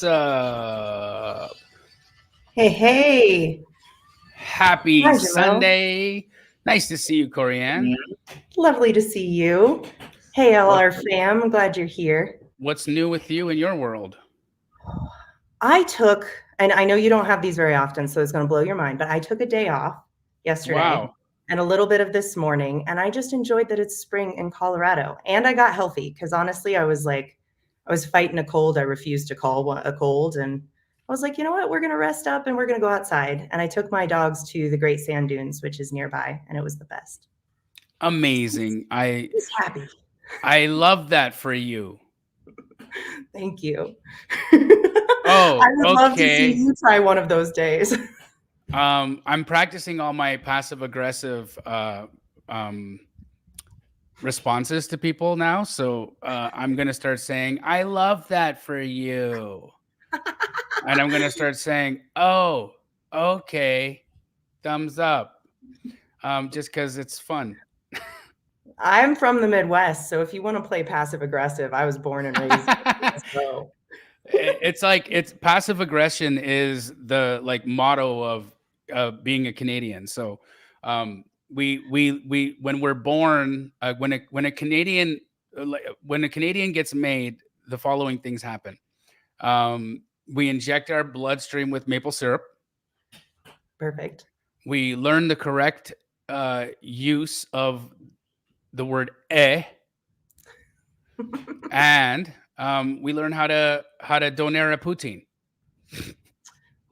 What's up? Hey, hey. Happy Hi, Jamil. Sunday. Nice to see you, Corianne. Lovely to see you. Hey, LR fam. I'm glad you're here. What's new with you in your world? I took, and I know you don't have these very often, so it's going to blow your mind, but I took a day off yesterday and a little bit of this morning, and I just enjoyed that it's spring in Colorado. And I got healthy because honestly, I was fighting a cold. I refused to call a cold, and I was like, you know what? We're going to rest up and we're going to go outside. And I took my dogs to the Great Sand Dunes, which is nearby, and it was the best. Amazing. I was happy. I love that for you. Thank you. Oh, I would love to see you try one of those days. I'm practicing all my passive aggressive responses to people now. So I'm going to start saying, I love that for you. And I'm going to start saying, oh, okay, thumbs up. Just because it's fun. I'm from the Midwest, so if you want to play passive aggressive, I was born and raised. Let's go. It's like passive aggression is the motto of being a Canadian. So we when we're born, when a Canadian gets made, the following things happen. We inject our bloodstream with maple syrup. Perfect. We learn the correct use of the word "eh," and we learn how to doner a poutine.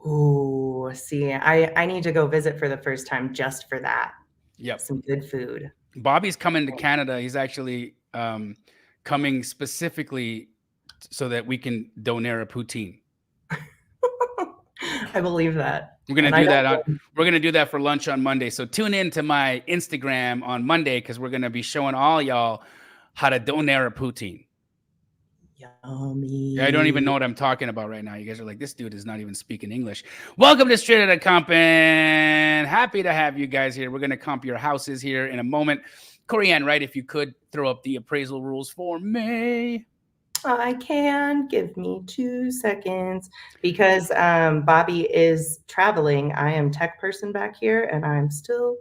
Ooh, see, I need to go visit for the first time just for that. Yep, some good food. Bobby's coming to Canada. He's actually coming specifically so that we can doner a poutine. I believe that. We're gonna do that. We're gonna do that for lunch on Monday. So tune in to my Instagram on Monday because we're gonna be showing all y'all how to doner a poutine. Yummy. I don't even know what I'm talking about right now. You guys are like, this dude is not even speaking English. Welcome to Straight Outta Compin. Happy to have you guys here. We're gonna comp your houses here in a moment. Corianne, right? If you could throw up the appraisal rules for me. I can. Give me 2 seconds because Bobby is traveling. I am tech person back here and I'm still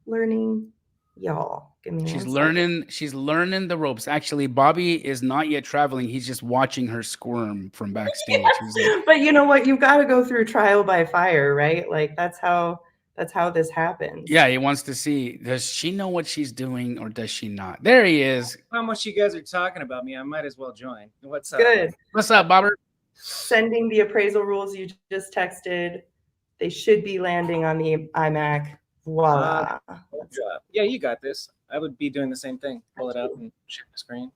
learning y'all. Give me She's learning the ropes. Actually, Bobby is not yet traveling. He's just watching her squirm from backstage. Like, but you know what? You've got to go through trial by fire, right? Like that's how this happens. Yeah, he wants to see, does she know what she's doing or does she not? There he is. How much you guys are talking about me, I might as well join. What's up? Good. What's up, Bobber? Sending the appraisal rules you just texted. They should be landing on the iMac. Voila. Yeah, you got this. I would be doing the same thing. Pull it up and share the screen.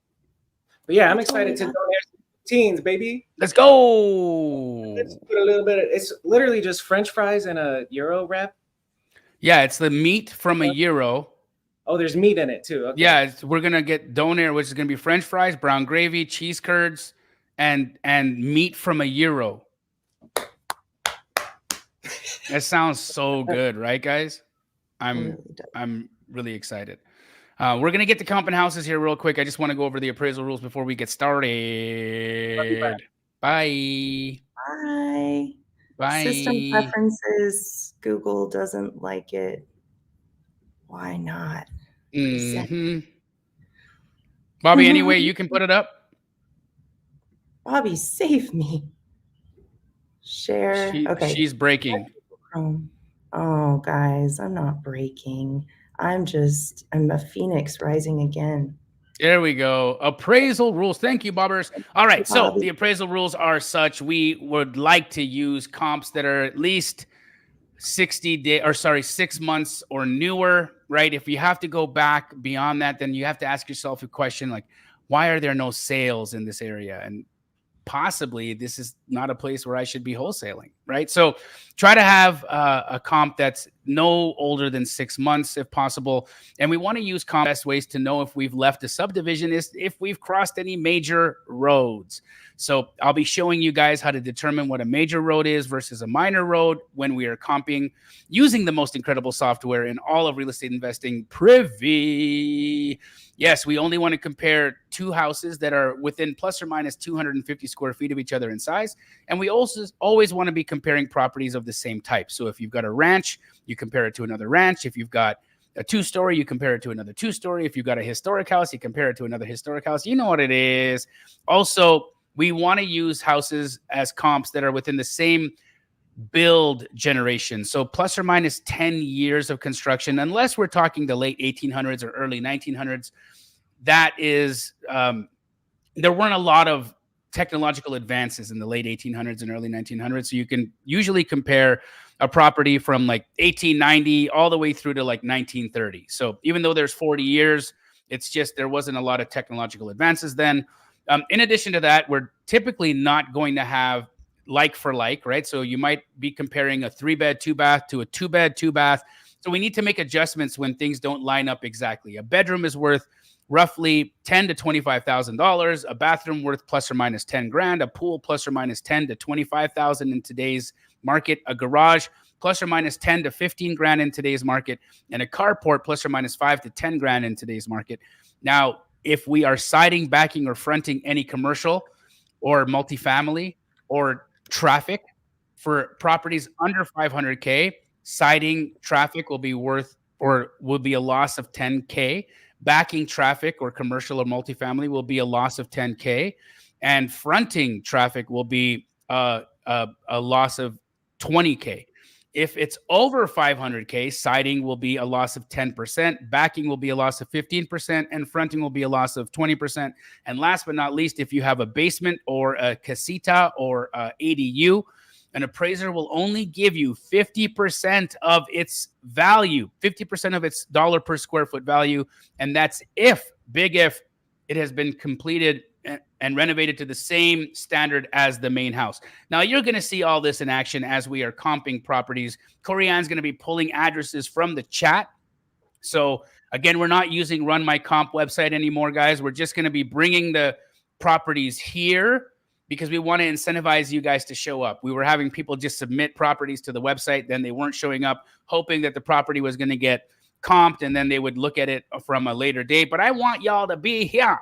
But yeah, I'm excited to go there. Teens, baby. Let's go. Let's put a little bit of, it's literally just French fries and a gyro wrap. Yeah, it's the meat from a gyro. Oh, there's meat in it too. Okay. Yeah, we're gonna get doner, which is gonna be French fries, brown gravy, cheese curds, and meat from a gyro. That sounds so good, right, guys? I'm really excited. We're gonna get to Compin houses here real quick. I just want to go over the appraisal rules before we get started. Bye. Bye. Bye. System preferences. Google doesn't like it. Why not? Bobby, anyway, you can put it up. Bobby, save me. Share. Okay. She's breaking. Oh, guys, I'm not breaking. I'm a phoenix rising again. There we go. Appraisal rules. Thank you, Bobbers. All right. So the appraisal rules are such. We would like to use comps that are at least 6 months or newer, right? If you have to go back beyond that, then you have to ask yourself a question like, why are there no sales in this area? And possibly this is not a place where I should be wholesaling, right? So try to have a comp that's no older than 6 months if possible. And we want to use comp. Best ways to know if we've left a subdivision is if we've crossed any major roads. So I'll be showing you guys how to determine what a major road is versus a minor road when we are comping using the most incredible software in all of real estate investing, Privy. Yes, we only want to compare two houses that are within plus or minus 250 square feet of each other in size. And we also always want to be comparing properties of the same type. So if you've got a ranch, you compare it to another ranch. If you've got a two-story, you compare it to another two-story. If you've got a historic house, you compare it to another historic house. You know what it is. Also, we want to use houses as comps that are within the same build generation. So plus or minus 10 years of construction, unless we're talking the late 1800s or early 1900s. That is, there weren't a lot of technological advances in the late 1800s and early 1900s. So you can usually compare a property from like 1890 all the way through to like 1930. So even though there's 40 years, it's just there wasn't a lot of technological advances then. In addition to that, we're typically not going to have like for like, right? So you might be comparing a 3-bed, 2-bath to a 2-bed, 2-bath. So we need to make adjustments when things don't line up exactly. A bedroom is worth roughly $10,000 to $25,000, a bathroom worth plus or minus 10 grand, a pool plus or minus 10 to 25,000 in today's market, a garage plus or minus 10 to 15 grand in today's market, and a carport plus or minus 5 to 10 grand in today's market. Now, if we are siding, backing, or fronting any commercial or multifamily or traffic for properties under 500K, siding traffic will be worth or will be a loss of 10K. Backing traffic or commercial or multifamily will be a loss of 10K, and fronting traffic will be a loss of 20K. If it's over 500K, siding will be a loss of 10%, backing will be a loss of 15%, and fronting will be a loss of 20%. And last but not least, if you have a basement or a casita or a ADU, an appraiser will only give you 50% of its value, 50% of its dollar per square foot value. And that's if, big if, it has been completed and renovated to the same standard as the main house. Now, you're going to see all this in action as we are comping properties. Corianne's going to be pulling addresses from the chat. So again, we're not using Run My Comp website anymore, guys. We're just going to be bringing the properties here because we want to incentivize you guys to show up. We were having people just submit properties to the website, then they weren't showing up, hoping that the property was going to get comped, and then they would look at it from a later date. But I want y'all to be here,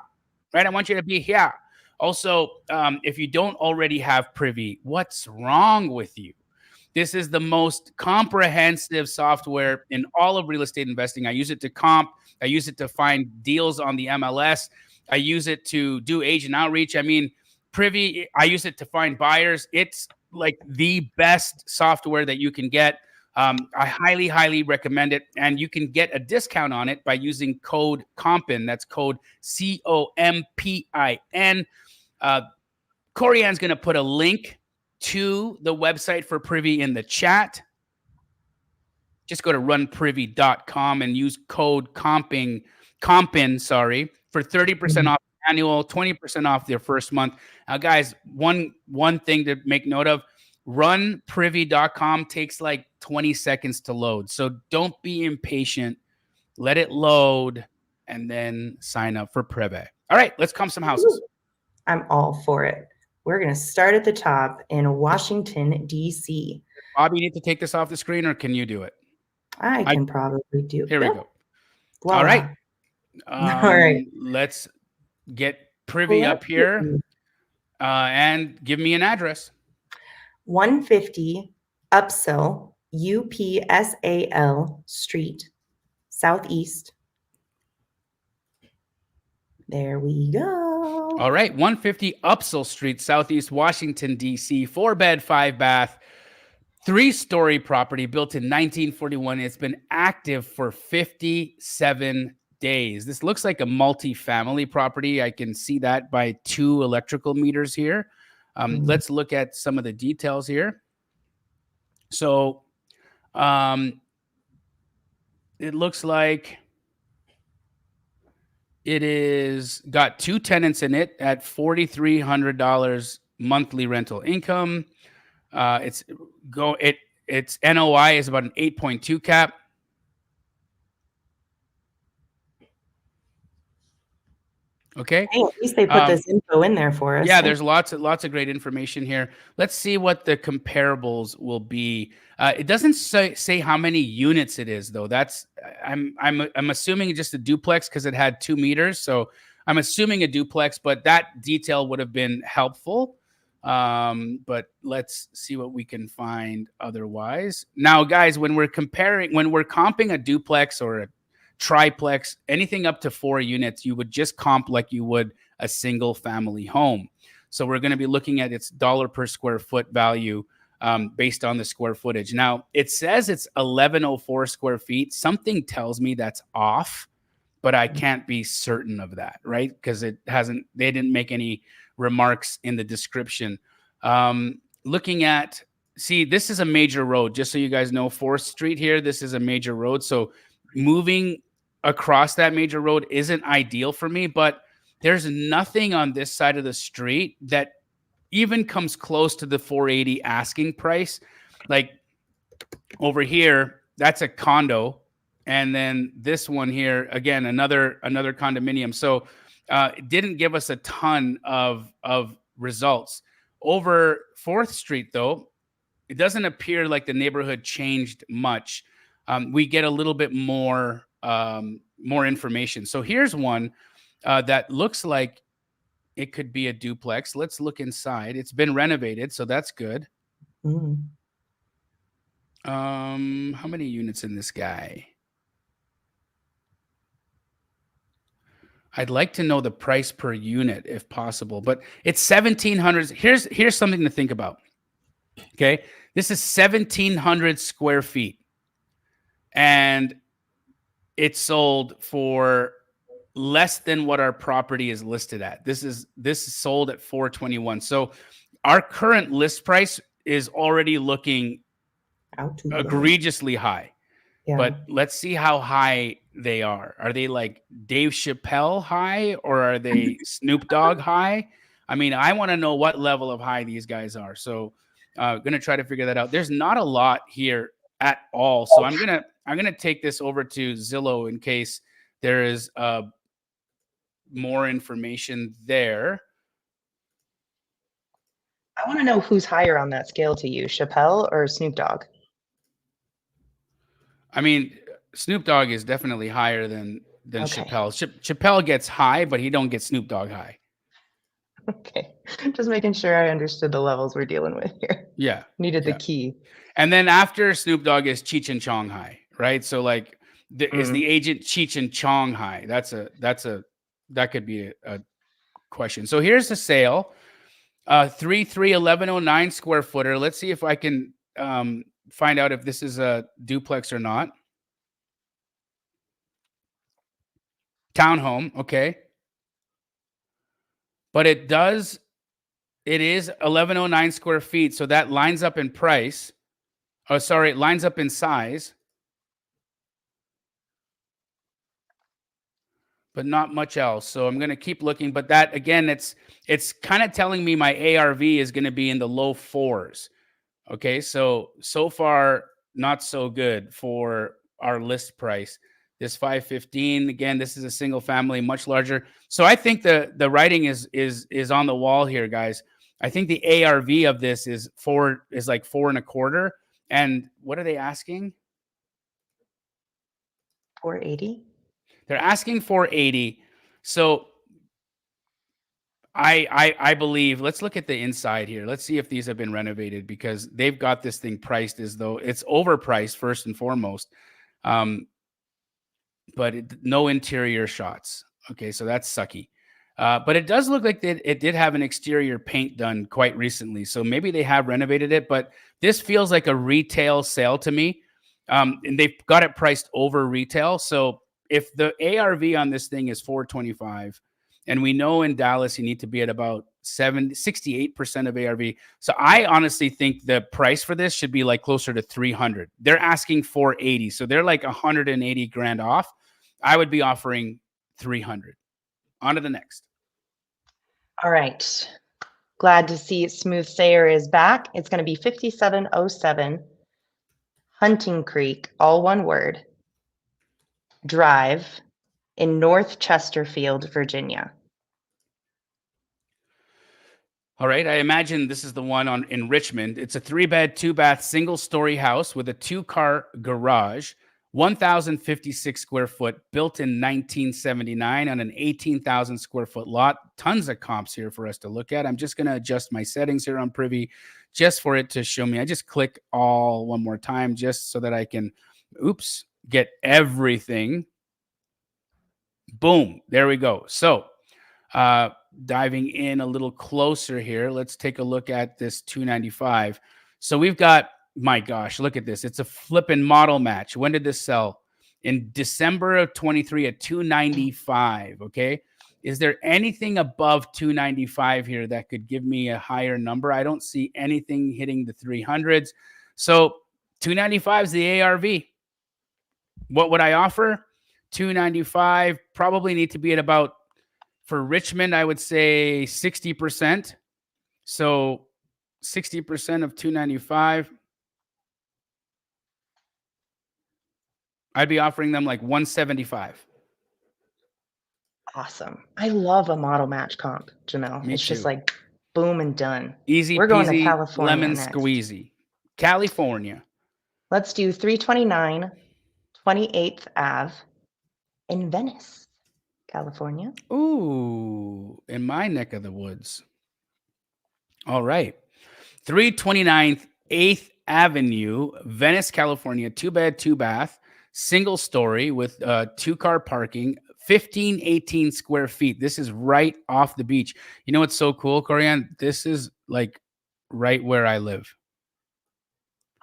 right? I want you to be here. Also, if you don't already have Privy, what's wrong with you? This is the most comprehensive software in all of real estate investing. I use it to comp. I use it to find deals on the MLS. I use it to do agent outreach. I mean, Privy, I use it to find buyers. It's like the best software that you can get. I highly, highly recommend it. And you can get a discount on it by using code Compin. That's code COMPIN. Corianne's going to put a link to the website for Privy in the chat. Just go to runprivy.com and use code Compin, for 30% off annual, 20% off their first month. Now, guys, one thing to make note of, runprivy.com takes like 20 seconds to load. So don't be impatient. Let it load and then sign up for Privy. All right, let's comp some houses. I'm all for it. We're going to start at the top in Washington, D.C. Bob, you need to take this off the screen, or can you do it? I can probably do it. Here we go. Voila. All right. All right. Let's get Privy up here and give me an address. 150 Upsal, UPSAL Street, Southeast. There we go. All right. 150 Upsal Street, Southeast Washington, D.C. 4-bed, 5-bath, 3-story property built in 1941. It's been active for 57 days. This looks like a multi-family property. I can see that by 2 electrical meters here. Let's look at some of the details here. So it looks like it is got 2 tenants in it at $4,300 monthly rental income. Its N.W.A. is about an 8.2 cap. Okay. Hey, at least they put this info in there for us. Yeah, there's lots of great information here. Let's see what the comparables will be. It doesn't say how many units it is, though. That's I'm assuming just a duplex because it had 2 meters. So I'm assuming a duplex, but that detail would have been helpful. But let's see what we can find otherwise. Now, guys, when we're comping a duplex or a triplex, anything up to 4 units, you would just comp like you would a single family home. So we're going to be looking at its dollar per square foot value based on the square footage. Now, it says it's 1104 square feet. Something tells me that's off, but I can't be certain of that, right? Because they didn't make any remarks in the description. Looking at, see, this is a major road, just so you guys know, 4th Street here, this is a major road. So moving across that major road isn't ideal for me, but there's nothing on this side of the street that even comes close to the 480 asking price. Like over here, that's a condo. And then this one here, again, another condominium. So it didn't give us a ton of results. Over 4th Street, though, it doesn't appear like the neighborhood changed much. We get a little bit more information. So here's one that looks like it could be a duplex. Let's look inside. It's been renovated, so that's good. Mm. How many units in this guy? I'd like to know the price per unit if possible, but it's 1,700. Here's something to think about. Okay, this is 1,700 square feet, and it's sold for less than what our property is listed at. This is sold at 421. So our current list price is already looking egregiously high. Yeah. But let's see how high they are. Are they like Dave Chappelle high, or are they Snoop Dogg high? I mean, I want to know what level of high these guys are. So going to try to figure that out. There's not a lot here at all. So I'm going to take this over to Zillow in case there is more information there. I want to know who's higher on that scale to you, Chappelle or Snoop Dogg? I mean, Snoop Dogg is definitely higher than okay. Chappelle. Chappelle gets high, but he don't get Snoop Dogg high. Okay. Just making sure I understood the levels we're dealing with here. Yeah. Needed the key. And then after Snoop Dogg is Cheech and Chong high, right? So like is the agent Cheech and Chong high? That could be a question. So here's the sale. 1109 square footer. Let's see if I can find out if this is a duplex or not. Townhome, okay. But it is 1109 square feet, so that lines up in price. Oh, sorry, it lines up in size. But not much else. So I'm going to keep looking. But that, again, it's kind of telling me my ARV is going to be in the low 4s. Okay, so far, not so good for our list price. This 515, again, this is a single family, much larger. So I think the writing is on the wall here, guys. I think the ARV of this is like 4.25. And what are they asking? 480. They're asking 480. So I believe, let's look at the inside here. Let's see if these have been renovated, because they've got this thing priced as though it's overpriced first and foremost. But no interior shots. Okay, so that's sucky. But it does look like it did have an exterior paint done quite recently. So maybe they have renovated it, but this feels like a retail sale to me. And they've got it priced over retail. So if the ARV on this thing is 425, and we know in Dallas you need to be at about 68% of ARV. So I honestly think the price for this should be like closer to 300. They're asking 480. So they're like 180 grand off. I would be offering 300. On to the next. All right. Glad to see Smooth Sayer is back. It's going to be 5707 Hunting Creek, all one word, Drive in North Chesterfield, Virginia. All right. I imagine this is the one in Richmond. It's a 3-bed, 2-bath, single-story house with a 2-car garage, 1,056 square foot, built in 1979 on an 18,000 square foot lot. Tons of comps here for us to look at. I'm just going to adjust my settings here on Privy just for it to show me. I just click all one more time just so that I can, get everything. Boom. There we go. So, diving in a little closer here, let's take a look at this 295. So we've got, my gosh, look at this. It's a flipping model match. When did this sell? In December of 23 at 295. Okay. Is there anything above 295 here that could give me a higher number? I don't see anything hitting the 300s. So 295 is the ARV. What would I offer? 295 probably need to be at about, for Richmond, I would say 60%. So 60% of 295. I'd be offering them like 175. Awesome. I love a model match comp, Jamil. Me it's too. just like boom and done. Easy We're going to peasy, California lemon next. squeezy. California. Let's do 329 28th Ave in Venice, California. Ooh, in my neck of the woods. All right. 329th 8th Avenue, Venice, California. 2-bed, 2-bath, single story with 2-car parking, 1518 square feet. This is right off the beach. You know what's so cool, Corian? This is like right where I live.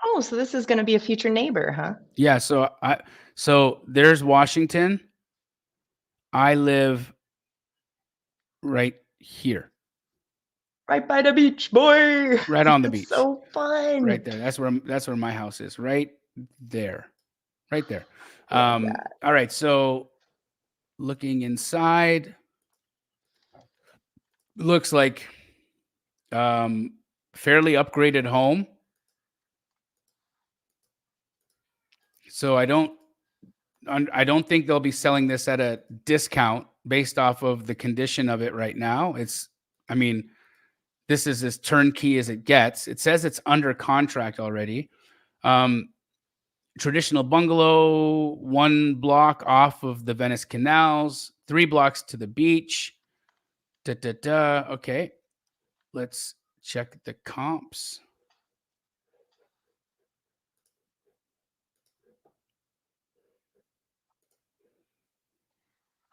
Oh, so this is going to be a future neighbor, huh? Yeah, so there's Washington. I live right here. Right by the beach, boy. Right on the beach. So fun. Right there. That's where my house is. Right there. Right there. Love that. All right. So looking inside, looks like fairly upgraded home. So I don't think they'll be selling this at a discount based off of the condition of it right now. This is as turnkey as it gets. It says it's under contract already. Traditional bungalow, 1 block off of the Venice canals, 3 blocks to the beach. Okay. Let's check the comps.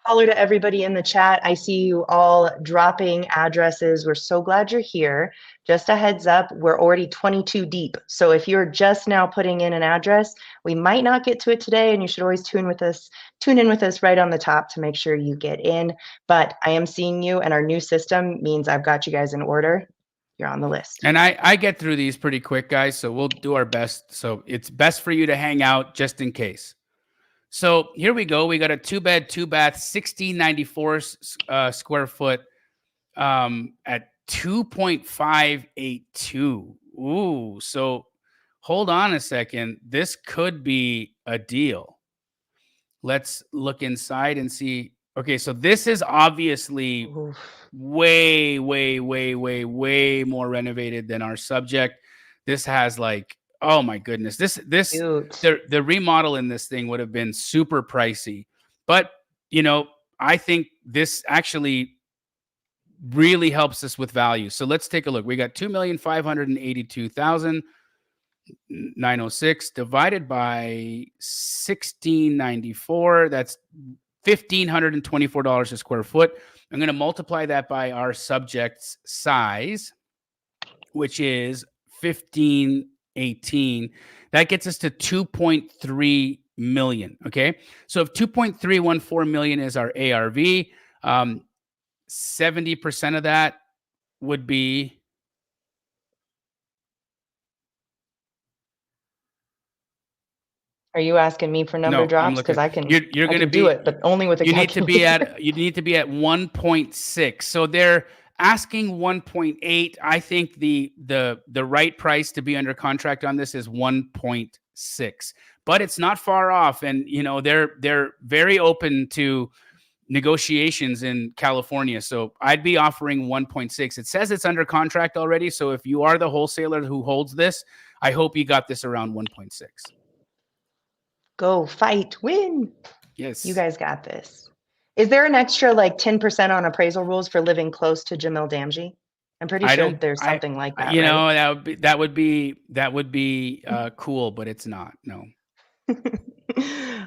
Hello to everybody in the chat. I see you all dropping addresses. We're so glad you're here. Just a heads up, we're already 22 deep. So if you're just now putting in an address, we might not get to it today, and you should always tune in with us right on the top to make sure you get in. But I am seeing you, and our new system means I've got you guys in order. You're on the list. And I get through these pretty quick, guys, so we'll do our best. So it's best for you to hang out just in case. So here we go. We got a 2-bed, 2-bath, 1694 square foot at 2.582. Ooh, so hold on a second. This could be a deal. Let's look inside and see. Okay, so this is obviously way more renovated than our subject. This has like, oh my goodness, the remodel in this thing would have been super pricey. But, I think this actually really helps us with value. So let's take a look. We got 2,582,906 divided by 1694. That's $1,524 a square foot. I'm going to multiply that by our subject's size, which is 1518. That gets us to 2.3 million. Okay. So if 2.314 million is our ARV, 70% of that would be. Are you asking me for number drops? Because I can. You're going to do it, but only with a calculator. You need to be at 1.6. So they're asking 1.8. I think the right price to be under contract on this is 1.6. But it's not far off, and they're very open to negotiations in California. So I'd be offering 1.6. It says it's under contract already. So if you are the wholesaler who holds this, I hope you got this around 1.6. Go fight, win. Yes. You guys got this. Is there an extra like 10% on appraisal rules for living close to Jamil Damji? I'm pretty sure there's something like that. You right? know, that would be cool, but it's not. No.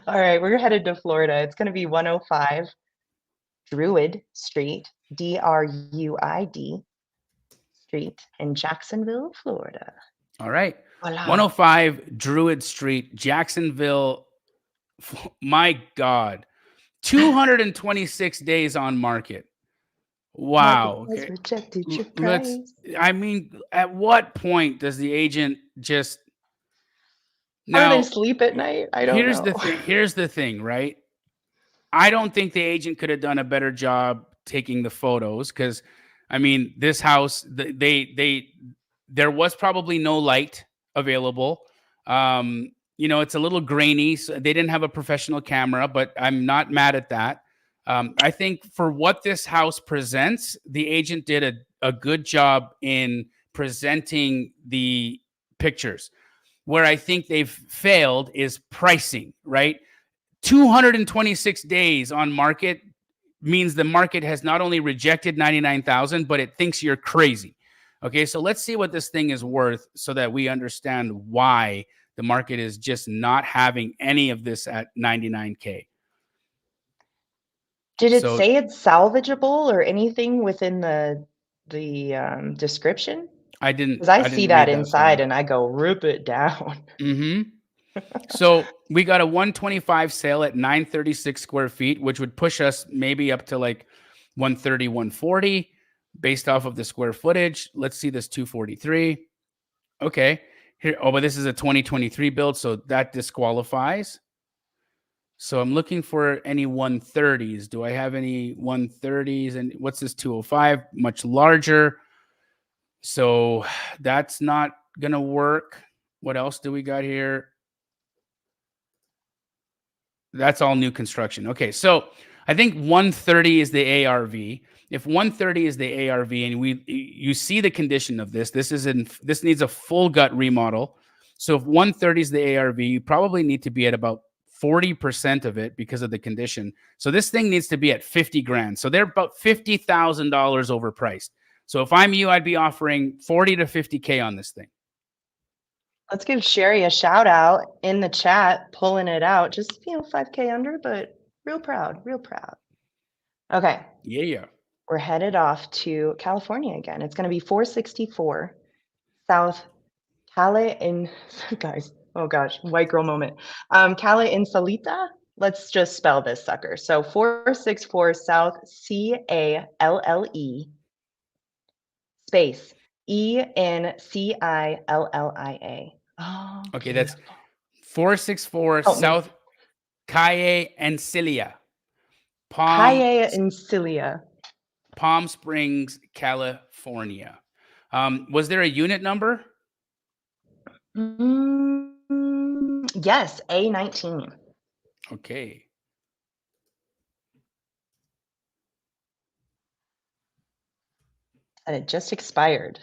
All right, we're headed to Florida. It's going to be 105 Druid Street, Druid Street in Jacksonville, Florida. All right. Voila. 105 Druid Street, Jacksonville. My God. 226 days on market. Wow. Market has rejected your Let's, price. I mean, at what point does the agent just How do now they sleep at night? I don't know. Here's the thing, right? I don't think the agent could have done a better job taking the photos because, I mean, this house, there was probably no light available. You know, it's a little grainy. So they didn't have a professional camera, but I'm not mad at that. I think for what this house presents, the agent did a good job in presenting the pictures. Where I think they've failed is pricing, right? 226 days on market means the market has not only rejected 99,000, but it thinks you're crazy. Okay, so let's see what this thing is worth so that we understand why the market is just not having any of this at 99K. Did it say it's salvageable or anything within the description? I didn't. Because I see that inside and I go, rip it down. Mm-hmm. So we got a 125 sale at 936 square feet, which would push us maybe up to like 130, 140 based off of the square footage. Let's see this 243. Okay. Here. Oh, but this is a 2023 build, so that disqualifies. So I'm looking for any 130s. Do I have any 130s? And what's this 205? Much larger. So that's not going to work. What else do we got here? That's all new construction. Okay, so I think 130 is the ARV. If 130 is the ARV, and you see the condition of this, this needs a full gut remodel. So if 130 is the ARV, you probably need to be at about 40% of it because of the condition. So this thing needs to be at 50 grand. So they're about $50,000 overpriced. So if I'm you, I'd be offering 40 to 50K on this thing. Let's give Sherry a shout out in the chat, pulling it out. Just, 5K under, but real proud, real proud. Okay. Yeah. We're headed off to California again. It's going to be 464 South Cali in, guys, oh gosh, white girl moment. Cali Insolita. Let's just spell this sucker. So 464 South CALLE space ENCILLIA. Oh, okay, that's 464 South Calle Encilia. Calle Encilia. Palm Springs, California. Was there a unit number? Yes, A19. Okay. And it just expired,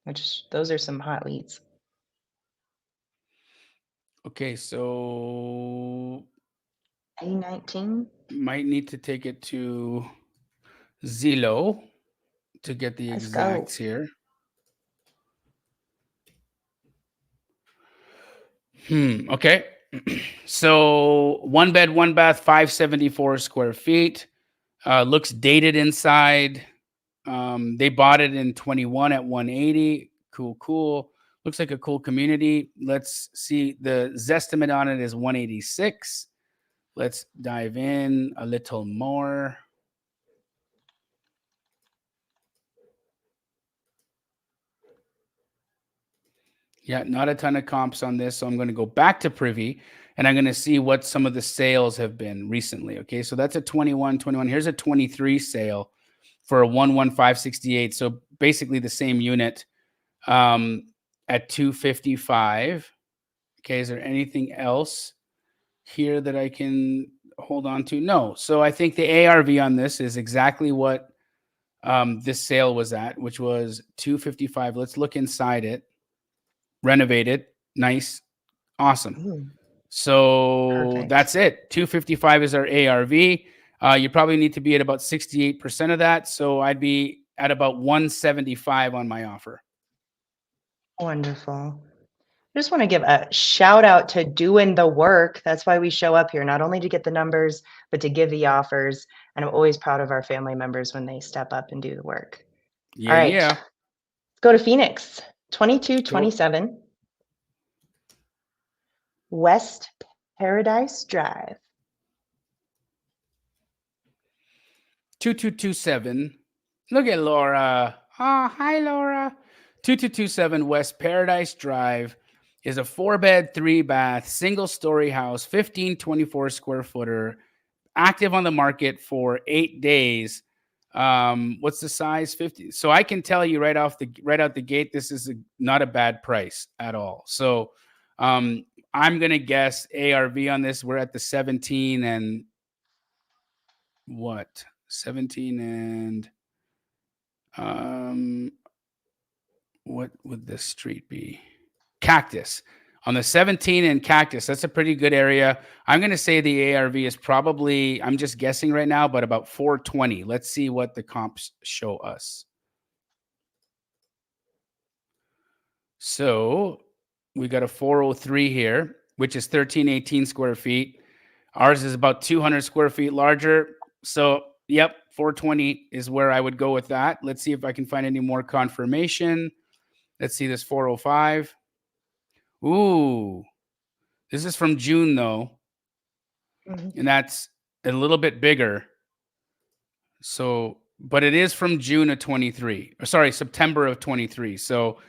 which those are some hot leads. Okay, so A19. Might need to take it to Zillow to get the exacts here. Okay. So 1 bed, 1 bath, 574 square feet. Looks dated inside. They bought it in 21 at 180. Cool. Looks like a cool community. Let's see. The Zestimate on it is 186. Let's dive in a little more. Yeah, not a ton of comps on this. So I'm going to go back to Privy and I'm going to see what some of the sales have been recently. Okay, so that's a 21. Here's a 23 sale for a 11568. So basically the same unit at 255. Okay, is there anything else here that I can? hold on to. No. So I think the ARV on this is exactly what this sale was at, which was $255. Let's look inside it. Renovated. Nice. Awesome. Ooh, So perfect. that's it. $255 is our ARV. You probably need to be at about 68% of that. So I'd be at about $175 on my offer. Wonderful. I just want to give a shout out to doing the work. That's why we show up here, not only to get the numbers, but to give the offers. And I'm always proud of our family members when they step up and do the work. Yeah, All right. yeah. Let's go to Phoenix. 2227 West Paradise Drive. 2227. Look at Laura. Oh, hi, Laura. 2227 West Paradise Drive is a 4-bed, 3-bath, single-story house, 1524 square footer, active on the market for 8 days. What's the size? 50. So I can tell you right out the gate, this is not a bad price at all. So I'm gonna guess ARV on this. We're at the 17 and what? 17 and what would this street be? Cactus. On the 17 and Cactus, that's a pretty good area. I'm going to say the ARV is probably, I'm just guessing right now, but about 420. Let's see what the comps show us. So we got a 403 here, which is 1318 square feet. Ours is about 200 square feet larger. So, yep, 420 is where I would go with that. Let's see if I can find any more confirmation. Let's see this 405. Ooh, this is from June, though. And that's a little bit bigger. So, but it is from June of 23. Or sorry, September of 23. So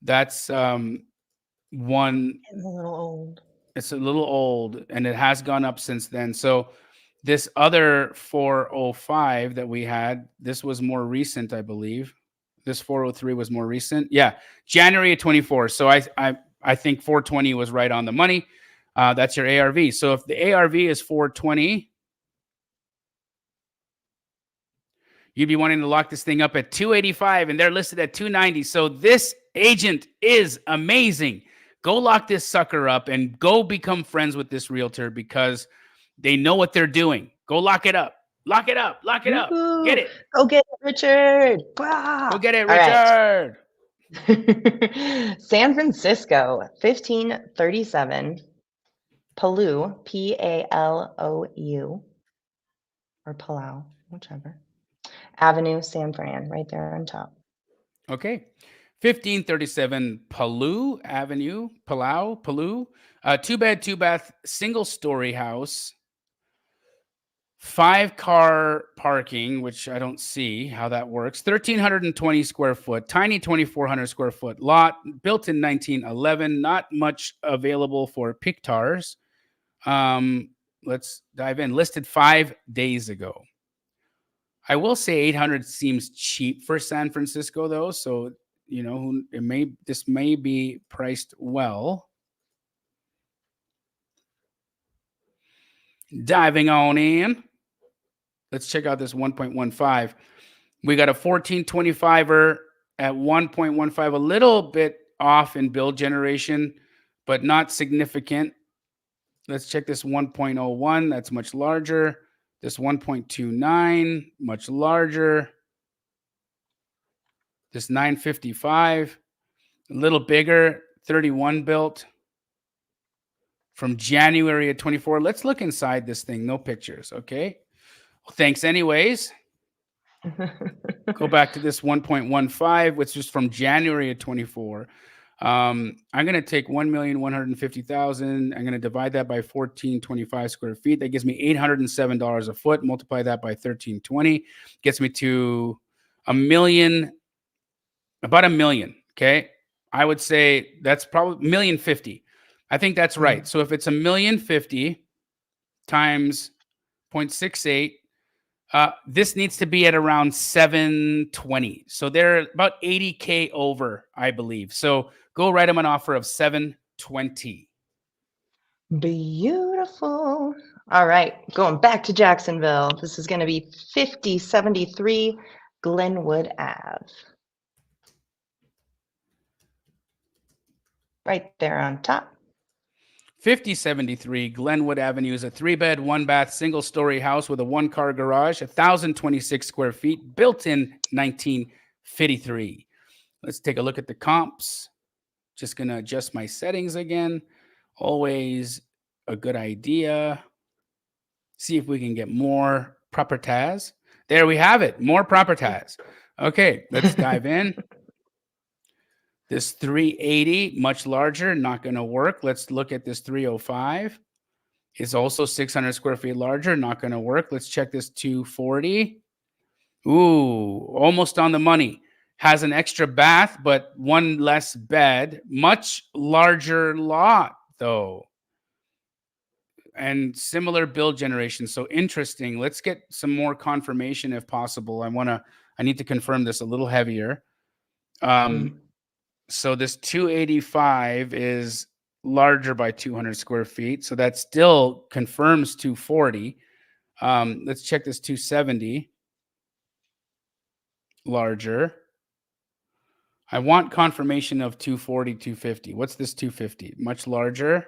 that's one. It's a little old. It's a little old, and it has gone up since then. So this other 405 that we had, this was more recent, I believe. This 403 was more recent. Yeah, January of 24. So I think 420 was right on the money. That's your ARV. So if the ARV is 420, you'd be wanting to lock this thing up at 285, and they're listed at 290. So this agent is amazing. Go lock this sucker up and go become friends with this realtor because they know what they're doing. Go lock it up. Lock it up. Lock it up. Get it. Go get it, Richard. Bah! Go get it, All right. Richard. San Francisco, 1537 Palou, Palou, or Palau, whichever. Avenue, San Fran, right there on top. Okay. 1537 Palou Avenue, Palau. 2-bed, 2-bath, single-story house. 5-car parking, which I don't see how that works. 1,320 square foot, tiny 2,400 square foot lot, built in 1911. Not much available for Pictars. Let's dive in. Listed 5 days ago. I will say 800 seems cheap for San Francisco, though. So, you know, this may be priced well. Diving on in. Let's check out this 1.15. We got a 1425er at 1.15, a little bit off in build generation, but not significant. Let's check this 1.01. That's much larger. This 1.29, much larger. This 955, a little bigger, 31 built from January of 24. Let's look inside this thing. No pictures, okay? Well, thanks anyways. Go back to this 1.15, which is from January of 24. I'm going to take 1,150,000. I'm going to divide that by 1,425 square feet. That gives me $807 a foot. Multiply that by 1,320. Gets me to $1 million, about $1 million. Okay. I would say that's probably $1,050,000. I think that's right. So if it's $1,050,000 times 0.68, this needs to be at around 720. So they're about 80K over, I believe. So go write them an offer of 720. Beautiful. All right, going back to Jacksonville. This is going to be 5073 Glenwood Ave. Right there on top. 5073 Glenwood Avenue is a 3-bed, 1-bath, single-story house with a 1-car garage, 1,026 square feet, built in 1953. Let's take a look at the comps. Just going to adjust my settings again. Always a good idea. See if we can get more properties. There we have it. More properties. Okay, let's dive in. This 380, much larger, not going to work. Let's look at this 305. It's also 600 square feet larger, not going to work. Let's check this 240. Ooh, almost on the money. Has an extra bath, but one less bed. Much larger lot, though. And similar build generation. So interesting. Let's get some more confirmation if possible. I need to confirm this a little heavier. So this 285 is larger by 200 square feet. So that still confirms 240. Let's check this 270. Larger. I want confirmation of 240, 250. What's this 250? Much larger.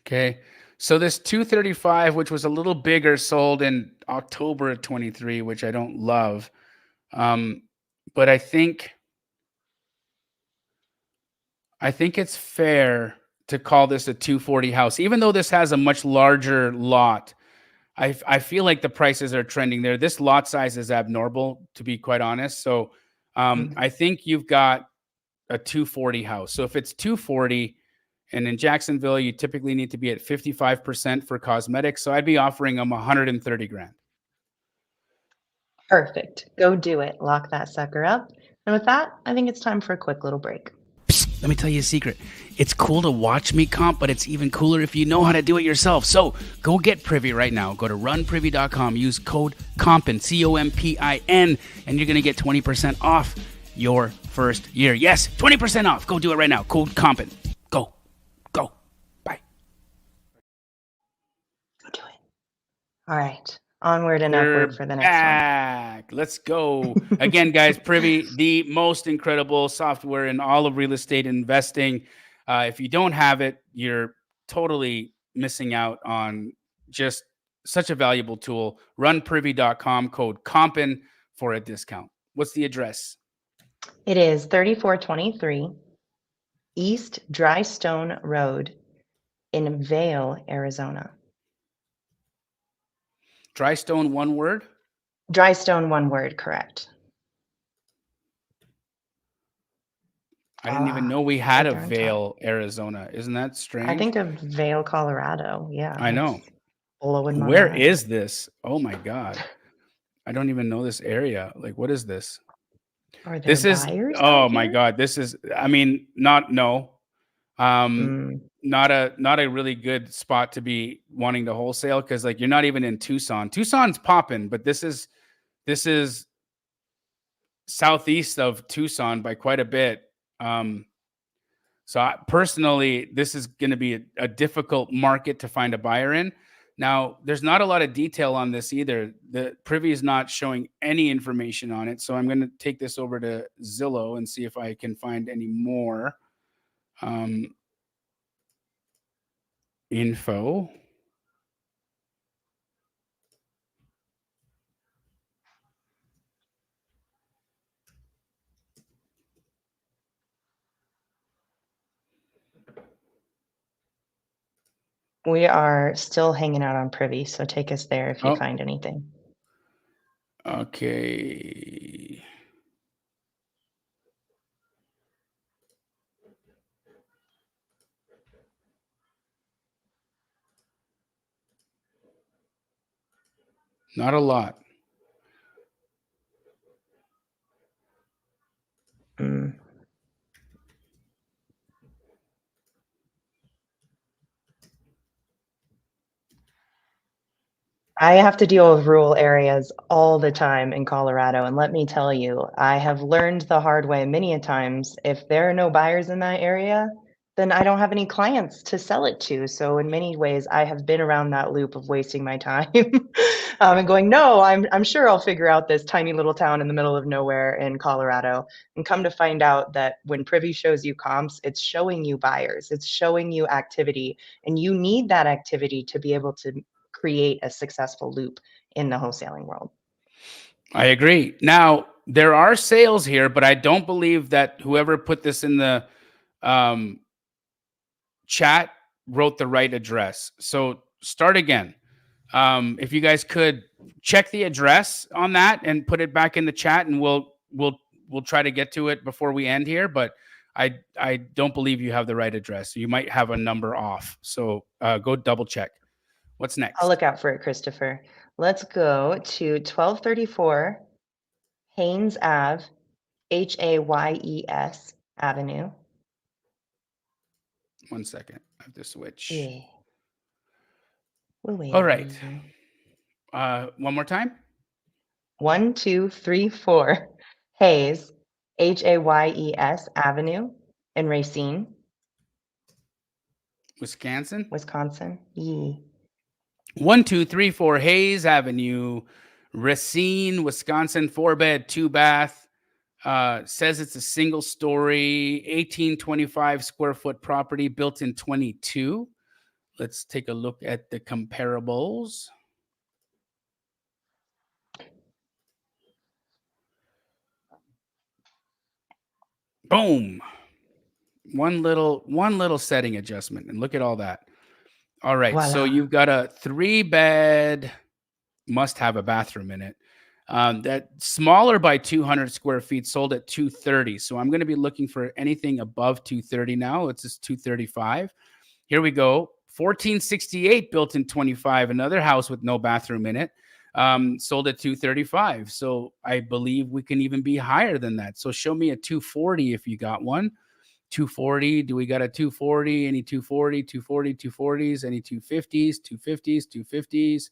Okay. So this 235, which was a little bigger, sold in October of 23, which I don't love. But I think it's fair to call this a 240 house, even though this has a much larger lot. I feel like the prices are trending there. This lot size is abnormal, to be quite honest. So I think you've got a 240 house. So if it's 240, and in Jacksonville, you typically need to be at 55% for cosmetics. So I'd be offering them 130 grand. Perfect. Go do it. Lock that sucker up. And with that, I think it's time for a quick little break. Psst, let me tell you a secret. It's cool to watch me comp, but it's even cooler if you know how to do it yourself. So go get Privy right now. Go to runprivy.com. Use code COMPIN, COMPIN, and you're going to get 20% off your first year. Yes, 20% off. Go do it right now. Code COMPIN. Go. Bye. Go do it. All right. Onward and upward for the next one. Let's go. Again, guys, Privy, the most incredible software in all of real estate investing. If you don't have it, you're totally missing out on just such a valuable tool. Runprivy.com, code COMPIN for a discount. What's the address? It is 3423 East Drystone Road in Vail, Arizona. Drystone, one word? Drystone, one word, correct. I didn't even know we had right a Vail, Arizona. Isn't that strange? I think of Vail, Colorado. Yeah. I know. Blowing my Where mind. is this? Oh my God. I don't even know this area. Like, what is this? Are there buyers? Oh my God. This is, I mean, not a really good spot to be wanting to wholesale, because like you're not even in Tucson. Tucson's popping, but this is southeast of Tucson by quite a bit. So personally, this is going to be a difficult market to find a buyer in. Now, there's not a lot of detail on this either. The Privy is not showing any information on it. So I'm going to take this over to Zillow and see if I can find any more info. We are still hanging out on Privy, so take us there if you find anything. Okay. Not a lot. I have to deal with rural areas all the time in Colorado, and let me tell you, I have learned the hard way many a times, if there are no buyers in that area, then I don't have any clients to sell it to. So in many ways, I have been around that loop of wasting my time and going, no, I'm sure I'll figure out this tiny little town in the middle of nowhere in Colorado. And come to find out that when Privy shows you comps, it's showing you buyers, it's showing you activity, and you need that activity to be able to create a successful loop in the wholesaling world. I agree. Now, there are sales here, but I don't believe that whoever put this in the chat wrote the right address. So start again. If you guys could check the address on that and put it back in the chat, and we'll try to get to it before we end here. But I don't believe you have the right address. You might have a number off. So go double check. What's next? I'll look out for it, Christopher. Let's go to 1234 Haynes Ave, Hayes Avenue. 1 second. I have to switch. Yeah. We'll wait. All right. One more time. 1234 Hayes, Hayes Avenue in Racine, Wisconsin. Yeah. 1234 Hayes Avenue, Racine, Wisconsin. 4-bed, 2-bath. Says it's a single story, 1825 square foot property, built in 22. Let's take a look at the comparables. Boom. One little setting adjustment, and look at all that. All right. Voila. So you've got a 3-bed, must have a bathroom in it. That smaller by 200 square feet, sold at 230. So I'm going to be looking for anything above 230 now. It's just 235. Here we go. 1468 built in 25. Another house with no bathroom in it. Sold at 235. So I believe we can even be higher than that. So show me a 240 if you got one. 240. Do we got a 240? Any 240, 240, 240s? Any 250s, 250s, 250s?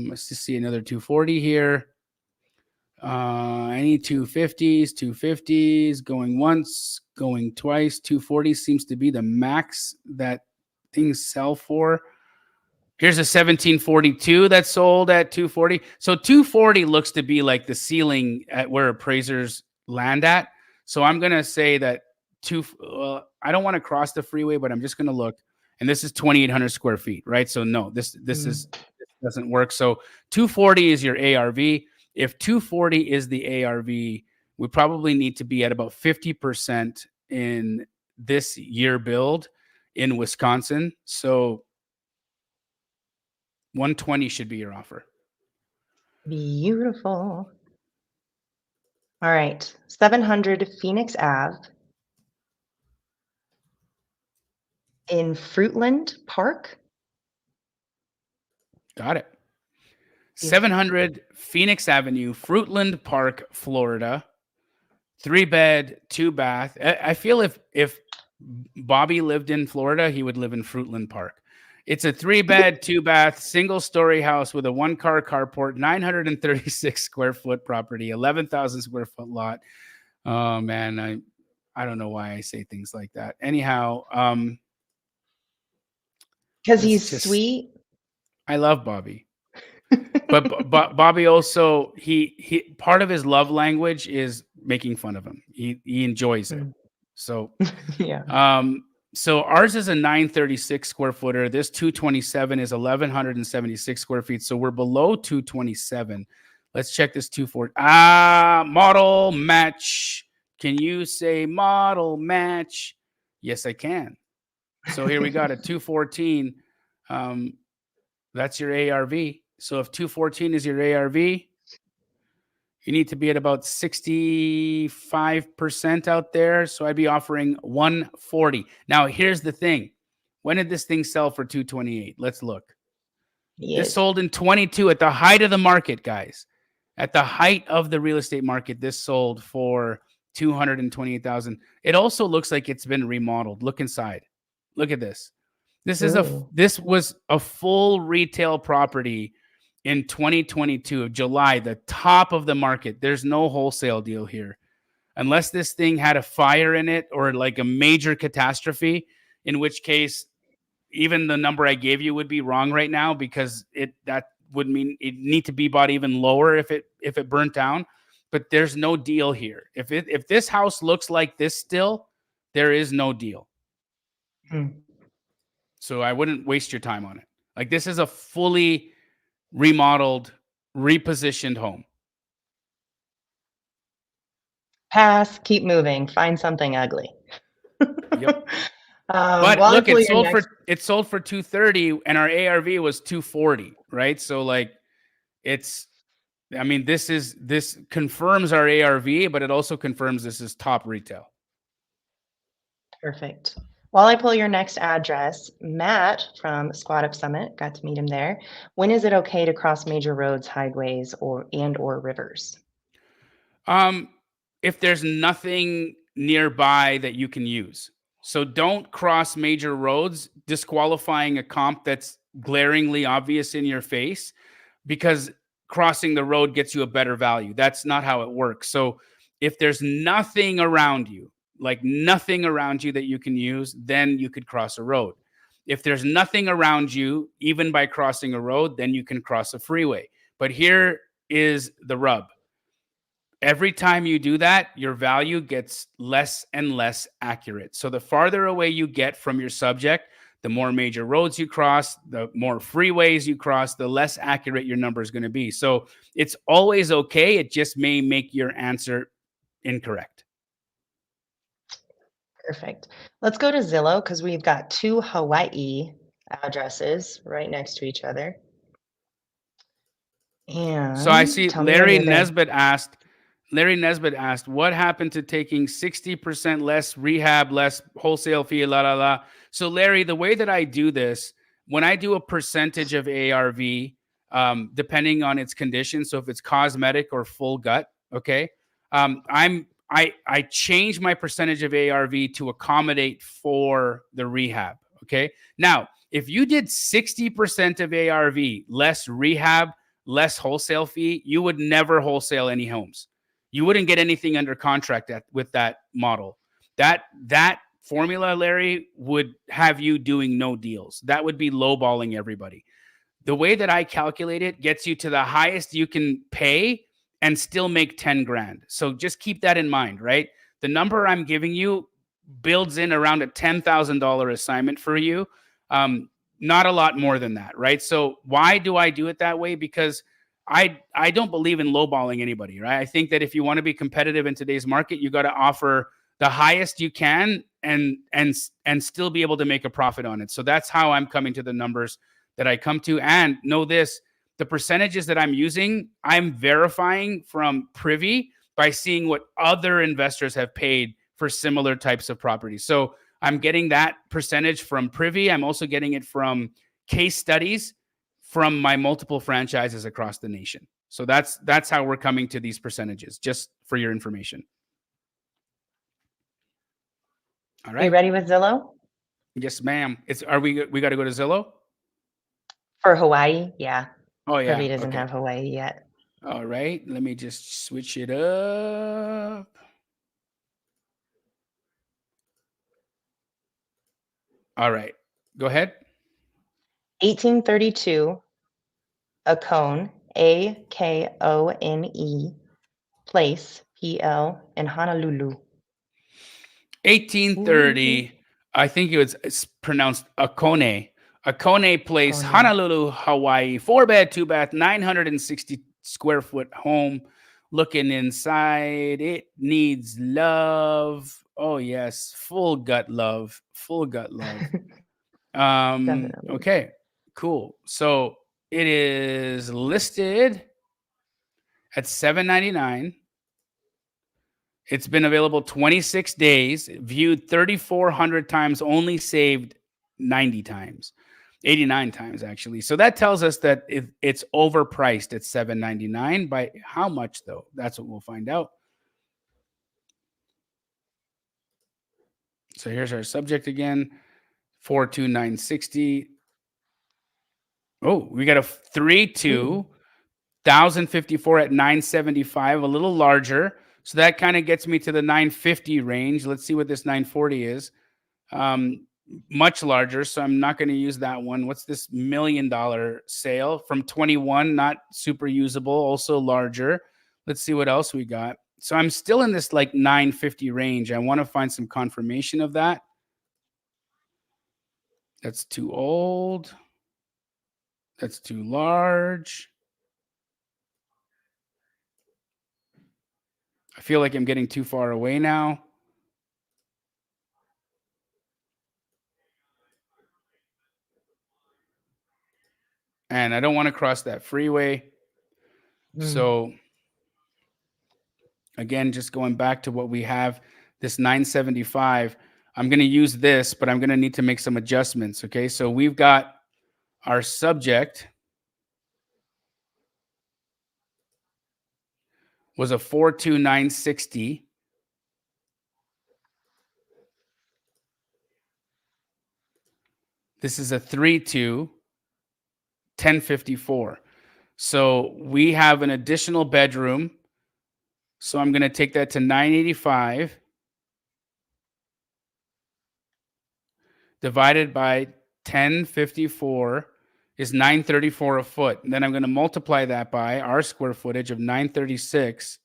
Let's just see another 240 here. Any 250s, 250s, going once, going twice. 240 seems to be the max that things sell for. Here's a 1742 that sold at 240. So 240 looks to be like the ceiling at where appraisers land at. So I'm going to say that I don't want to cross the freeway, but I'm just going to look. And this is 2,800 square feet, right? So no, this doesn't work. So 240 is your ARV. If 240 is the ARV, we probably need to be at about 50% in this year build in Wisconsin. So 120 should be your offer. Beautiful. All right. 700 Phoenix Ave in Fruitland Park. Got it. 700 Phoenix Avenue, Fruitland Park, Florida. 3-bed, 2-bath. I feel if Bobby lived in Florida, he would live in Fruitland Park. It's a 3-bed, 2-bath, single-story house with a 1-car carport, 936 square foot property, 11,000 square foot lot. Oh man, I don't know why I say things like that. Anyhow, because he's sweet. I love Bobby. But Bobby also, he part of his love language is making fun of him. He enjoys it. So yeah. So ours is a 936 square footer. This 227 is 1,176 square feet. So we're below 227. Let's check this 240. Model match. Can you say model match? Yes, I can. So here we got a 214. That's your ARV. So if 214 is your ARV, you need to be at about 65% out there. So I'd be offering 140. Now, here's the thing. When did this thing sell for 228? Let's look. Yes. This sold in 22 at the height of the market, guys. At the height of the real estate market, this sold for 228,000. It also looks like it's been remodeled. Look inside. Look at this. This Ooh. this was a full retail property in 2022 of July, the top of the market. There's no wholesale deal here. Unless this thing had a fire in it or like a major catastrophe, in which case even the number I gave you would be wrong right now, because that would mean it need to be bought even lower if it burnt down. But there's no deal here. If this house looks like this still, there is no deal. So I wouldn't waste your time on it. Like, this is a fully remodeled, repositioned home. Pass, keep moving, find something ugly. Yep. But look, it sold for 230 and our ARV was 240, right? So like, this confirms our ARV, but it also confirms this is top retail. Perfect. While I pull your next address, Matt from Squad Up Summit, got to meet him there. When is it okay to cross major roads, highways, or rivers? If there's nothing nearby that you can use. So don't cross major roads, disqualifying a comp that's glaringly obvious in your face, because crossing the road gets you a better value. That's not how it works. So if there's nothing around you, like nothing around you that you can use, then you could cross a road. If there's nothing around you, even by crossing a road, then you can cross a freeway. But here is the rub. Every time you do that, your value gets less and less accurate. So the farther away you get from your subject, the more major roads you cross, the more freeways you cross, the less accurate your number is going to be. So it's always okay. It just may make your answer incorrect. Perfect. Let's go to Zillow, because we've got 2 Hawaii addresses right next to each other. And so I see Larry Nesbitt asked, what happened to taking 60% less rehab, less wholesale fee, la, la, la. So Larry, the way that I do this, when I do a percentage of ARV, depending on its condition, so if it's cosmetic or full gut, okay, I change my percentage of ARV to accommodate for the rehab, okay? Now, if you did 60% of ARV, less rehab, less wholesale fee, you would never wholesale any homes. You wouldn't get anything under contract with that model. That formula, Larry, would have you doing no deals. That would be lowballing everybody. The way that I calculate it gets you to the highest you can pay and still make 10 grand. So just keep that in mind, right? The number I'm giving you builds in around a $10,000 assignment for you. Not a lot more than that, right? So why do I do it that way? Because I don't believe in lowballing anybody, right? I think that if you want to be competitive in today's market, you got to offer the highest you can and still be able to make a profit on it. So that's how I'm coming to the numbers that I come to. And know this, the percentages that I'm using, I'm verifying from Privy by seeing what other investors have paid for similar types of properties. So I'm getting that percentage from Privy. I'm also getting it from case studies from my multiple franchises across the nation. So that's how we're coming to these percentages, just for your information. All right. You ready with Zillow? Yes, ma'am. We got to go to Zillow? For Hawaii, yeah. Oh, yeah. Privy doesn't have Hawaii yet. All right. Let me just switch it up. All right. Go ahead. 1832, Akone, Akone, Place, PL, in Honolulu. 1830. Ooh. I think it's pronounced Akone. Akone Place, Honolulu, Hawaii. 4-bed, 2-bath, 960 square foot home. Looking inside, it needs love. Oh yes, full gut love. Full gut love. Okay, cool. So it is listed at $799. It's been available 26 days, viewed 3,400 times, only saved 90 times, 89 times actually. So that tells us that it's overpriced at $799. By how much though? That's what we'll find out. So here's our subject again. 42960. Oh, we got a 3-2. 1054 at 975, a little larger. So that kind of gets me to the 950 range. Let's see what this 940 is. Much larger, so I'm not going to use that one. What's this $1 million sale from 21? Not super usable, also larger. Let's see what else we got. So I'm still in this like 950 range. I want to find some confirmation of that. That's too old. That's too large. I feel like I'm getting too far away now. And I don't want to cross that freeway. So again, just going back to what we have, this 975, I'm going to use this, but I'm going to need to make some adjustments. Okay. So we've got our subject was a 42960. This is a 3-2, 1054. So we have an additional bedroom. So I'm going to take that to 985 divided by 1054 is 934 a foot. And then I'm going to multiply that by our square footage of 936.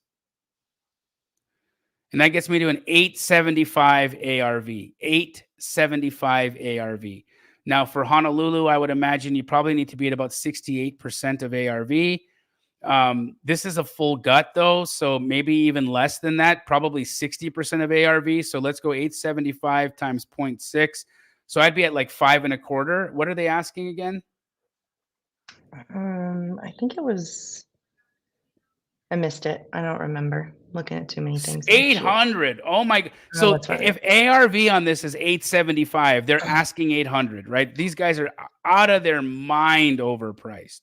And that gets me to an 875 ARV. 875 ARV. Now for Honolulu, I would imagine you probably need to be at about 68% of ARV. This is a full gut though, so maybe even less than that, probably 60% of ARV. So let's go 875 times 0.6. So I'd be at like 5.25. What are they asking again? I think it was, I missed it. I don't remember looking at too many things. 800. Oh my God. So if ARV on this is 875, they're asking 800, right? These guys are out of their mind overpriced,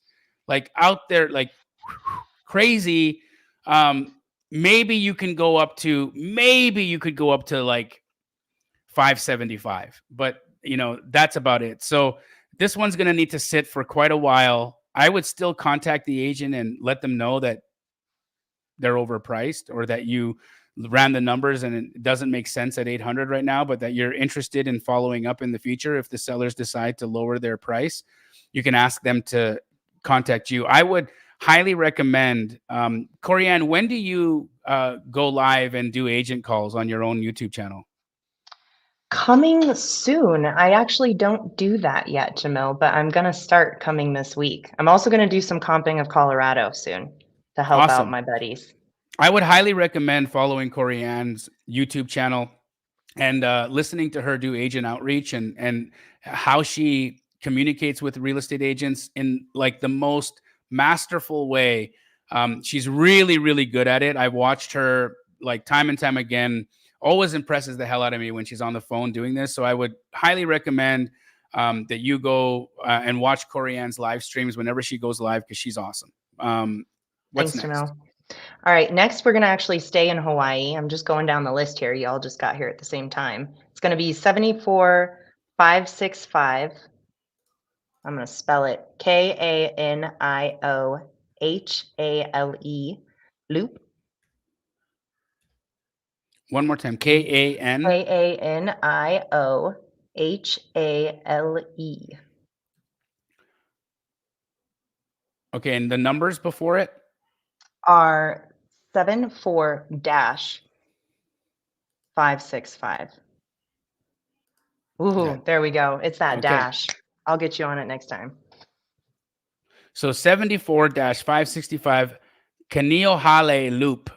like out there, like crazy. Maybe you could go up to like 575, but you know, that's about it. So this one's going to need to sit for quite a while. I would still contact the agent and let them know that they're overpriced or that you ran the numbers and it doesn't make sense at 800 right now, but that you're interested in following up in the future. If the sellers decide to lower their price, you can ask them to contact you. I would highly recommend, Corianne, when do you go live and do agent calls on your own YouTube channel? Coming soon. I actually don't do that yet, Jamil, but I'm going to start coming this week. I'm also going to do some comping of Colorado soon to help out my buddies. I would highly recommend following Corianne's YouTube channel and listening to her do agent outreach and how she communicates with real estate agents in like the most masterful way. She's really, really good at it. I've watched her like time and time again. Always impresses the hell out of me when she's on the phone doing this. So I would highly recommend that you go and watch Corianne's live streams whenever she goes live, because she's awesome. What's Thanks, next? Jamil. All right, next we're going to actually stay in Hawaii. I'm just going down the list here. Y'all just got here at the same time. It's going to be 74565. I'm going to spell it KANIOHALE loop. One more time. KANIOHALE. Okay, and the numbers before it are 74-565. Ooh, there we go. It's that dash. I'll get you on it next time. So 74-565 Kaneohale Loop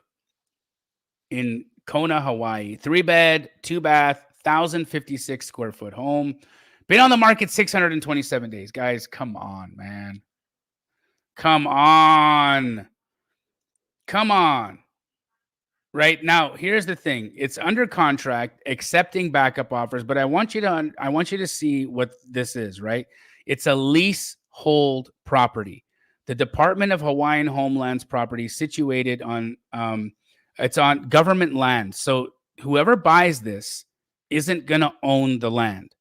in Kona, Hawaii. 3-bed, 2-bath, 1,056 square foot home. Been on the market 627 days. Guys, come on, man. Come on. Come on. Right now, here's the thing. It's under contract, accepting backup offers, but I want you to see what this is, right? It's a leasehold property. The Department of Hawaiian Homeland's property situated on it's on government land. So whoever buys this isn't going to own the land.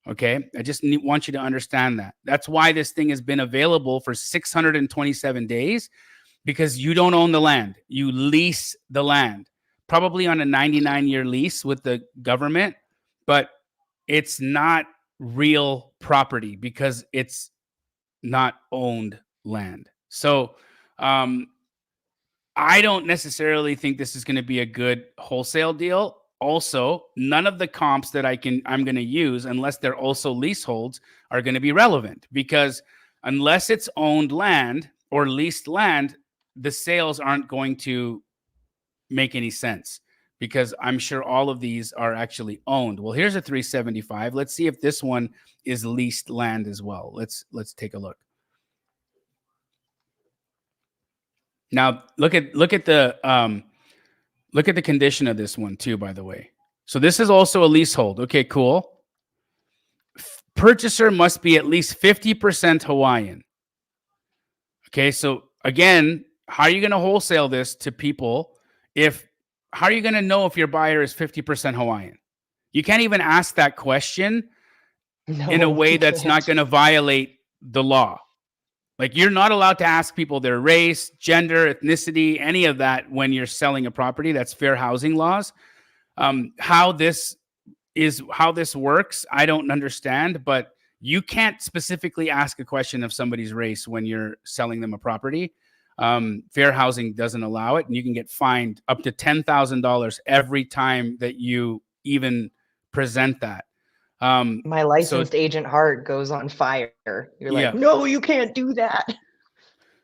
Okay. I just want you to understand that. That's why this thing has been available for 627 days, because you don't own the land. You lease the land, probably on a 99-year lease with the government, but it's not real property because it's not owned land. So I don't necessarily think this is going to be a good wholesale deal. Also, none of the comps that I'm going to use, unless they're also leaseholds, are going to be relevant, because unless it's owned land or leased land, the sales aren't going to make any sense, because I'm sure all of these are actually owned. Well, here's a 375. Let's see if this one is leased land as well. Let's take a look. Now, look at the condition of this one too, by the way. So this is also a leasehold. Okay, cool. Purchaser must be at least 50% Hawaiian. Okay, so again, how are you going to wholesale this to people how are you going to know if your buyer is 50% Hawaiian? You can't even ask that question in a way that's not going to violate the law. Like, you're not allowed to ask people their race, gender, ethnicity, any of that when you're selling a property. That's fair housing laws. How this works, I don't understand, but you can't specifically ask a question of somebody's race when you're selling them a property. Fair housing doesn't allow it, and you can get fined up to $10,000 every time that you even present that. My licensed agent heart goes on fire. You're like, no, you can't do that.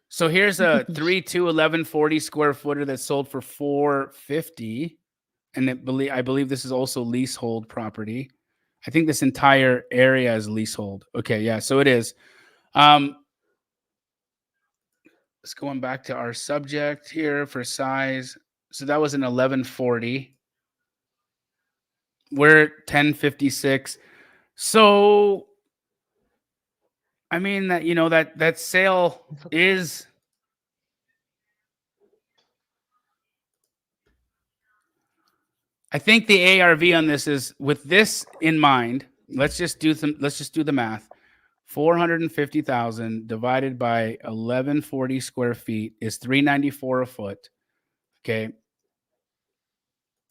So here's a 3-2 1140 square footer that sold for $450, and I believe this is also leasehold property. I think this entire area is leasehold. Okay, yeah, so it is. Let's going back to our subject here for size. So that was an 1140. We're 1056. So, I mean, that sale is, I think the ARV on this is, with this in mind, let's just do the math. 450,000 divided by 1140 square feet is 394 a foot. Okay.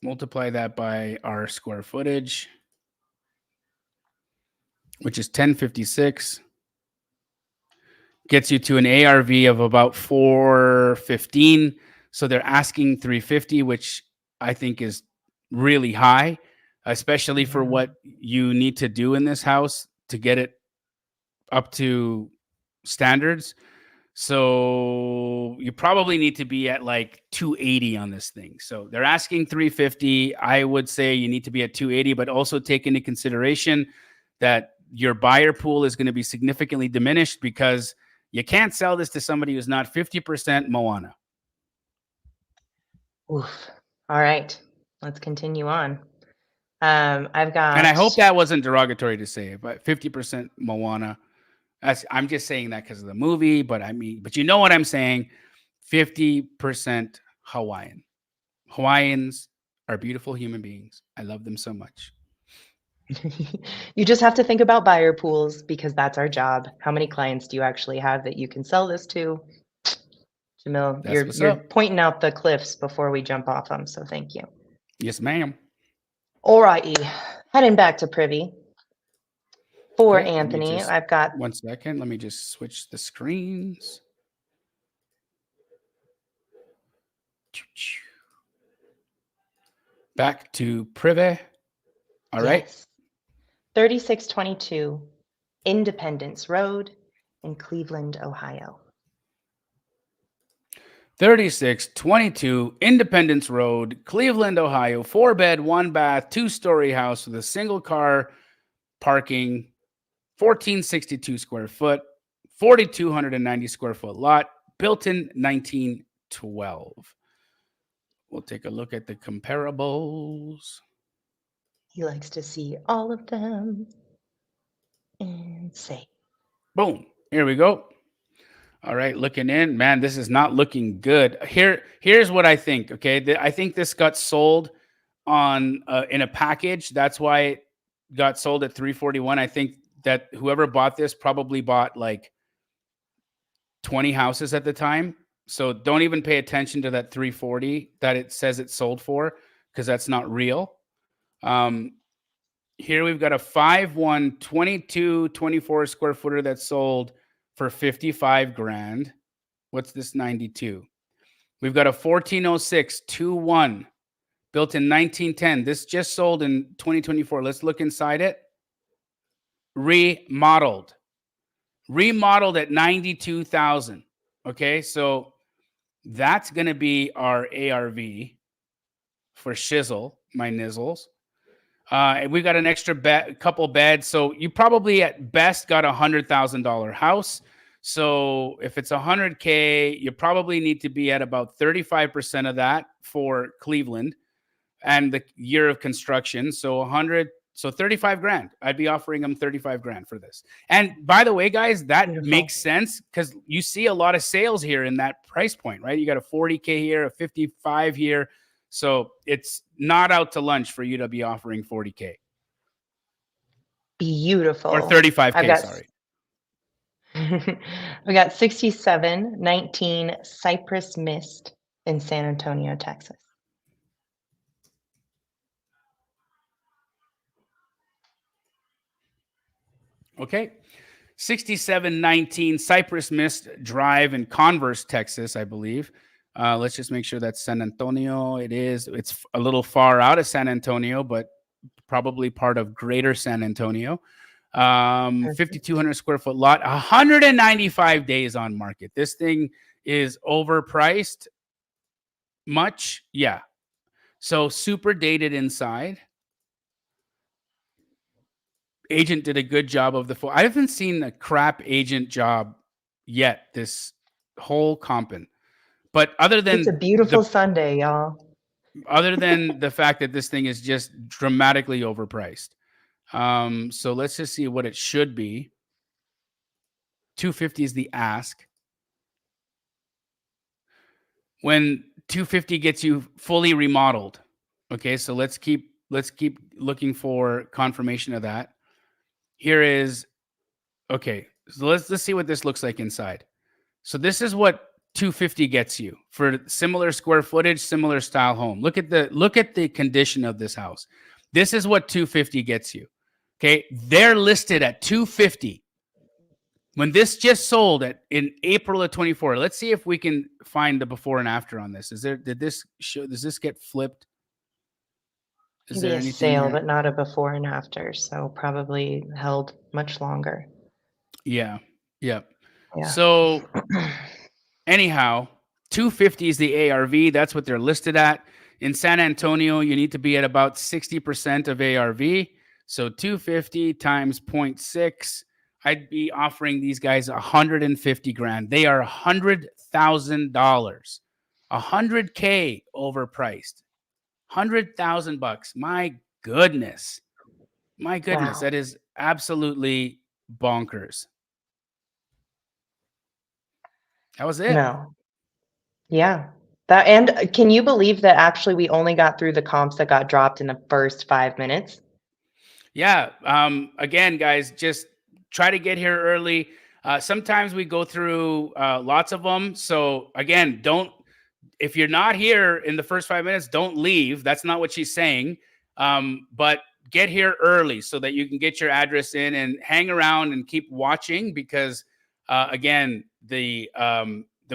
Multiply that by our square footage, which is 1056. Gets you to an ARV of about 415. So they're asking 350, which I think is really high, especially for what you need to do in this house to get it up to standards. So you probably need to be at like 280 on this thing. So they're asking 350. I would say you need to be at 280, but also take into consideration that your buyer pool is going to be significantly diminished, because you can't sell this to somebody who's not 50% Moana. Oof. All right, let's continue on. I've got, and I hope that wasn't derogatory to say, but 50% Moana. I'm just saying that because of the movie, but you know what I'm saying. 50% Hawaiian. Hawaiians are beautiful human beings. I love them so much. You just have to think about buyer pools, because that's our job. How many clients do you actually have that you can sell this to? Jamil, you're pointing out the cliffs before we jump off them, so thank you. Yes, ma'am. All righty, heading back to Privy. For Anthony, I've got... One second, let me just switch the screens. Back to Privy. All right. 3622 Independence Road in Cleveland, Ohio. 3622 Independence Road, Cleveland, Ohio. 4-bed, 1-bath, 2-story house with a single car parking, 1462 square foot, 4,290 square foot lot, built in 1912. We'll take a look at the comparables. He likes to see all of them and say. Boom. Here we go. All right, looking in. Man, this is not looking good. Here's what I think, okay? I think this got sold on in a package. That's why got sold at 341. I think that whoever bought this probably bought like 20 houses at the time. So don't even pay attention to that 340 that it says it sold for, because that's not real. Here we've got a 5-1 22 24 square footer that sold for 55 grand. What's this 92? We've got a 1406 2-1 built in 1910. This just sold in 2024. Let's look inside it. Remodeled at 92,000. Okay, so that's going to be our ARV for shizzle, my nizzles. And we got an extra couple beds. So you probably at best got $100,000 house. So if it's $100K, you probably need to be at about 35% of that for Cleveland and the year of construction. So 100, so 35 grand. I'd be offering them 35 grand for this. And by the way, guys, that makes sense because you see a lot of sales here in that price point, right? You got a 40K here, a 55 here. So it's not out to lunch for you to be offering 40K. Beautiful. Or 35K, sorry. We got 6719 Cypress Mist in San Antonio, Texas. Okay. 6719 Cypress Mist Drive in Converse, Texas, I believe. Let's just make sure that's San Antonio. It is. It's a little far out of San Antonio, but probably part of greater San Antonio. 5,200 square foot lot, 195 days on market. This thing is overpriced much. Yeah. So super dated inside. Agent did a good job of the I haven't seen a crap agent job yet this whole Compin. But other than it's a beautiful Sunday, y'all. Other than the fact that this thing is just dramatically overpriced. So let's just see what it should be. 250 is the ask. When 250 gets you fully remodeled. Okay, so let's keep looking for confirmation of that. Here is, okay, so let's see what this looks like inside. So this is what 250 gets you for similar square footage, similar style home. Look at the condition of this house. This is what 250 gets you. Okay, they're listed at 250. When this just sold in April of 24. Let's see if we can find the before and after on this. Does this get flipped? Is there anything sale, here? but not a before and after, so probably held much longer. Yeah. Yeah. So anyhow, 250 is the ARV. That's what they're listed at. In San Antonio, you need to be at about 60% of ARV. So 250 times 0.6, I'd be offering these guys 150 grand. They are $100,000, 100K overpriced, $100,000. My goodness. Wow. That is absolutely bonkers. That was it. No. Yeah. And can you believe that actually we only got through the comps that got dropped in the first 5 minutes? Yeah. Again, guys, just try to get here early. Sometimes we go through lots of them. So again, if you're not here in the first 5 minutes, don't leave. That's not what she's saying. But get here early so that you can get your address in and hang around and keep watching because again, the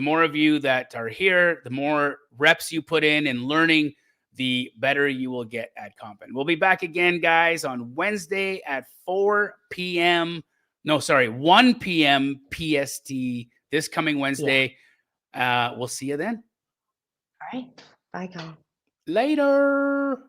more of you that are here, the more reps you put in learning, the better you will get at Compin. We'll be back again, guys, on Wednesday at 1 p.m. PST this coming Wednesday. Yeah. We'll see you then. All right. Bye, guys. Later.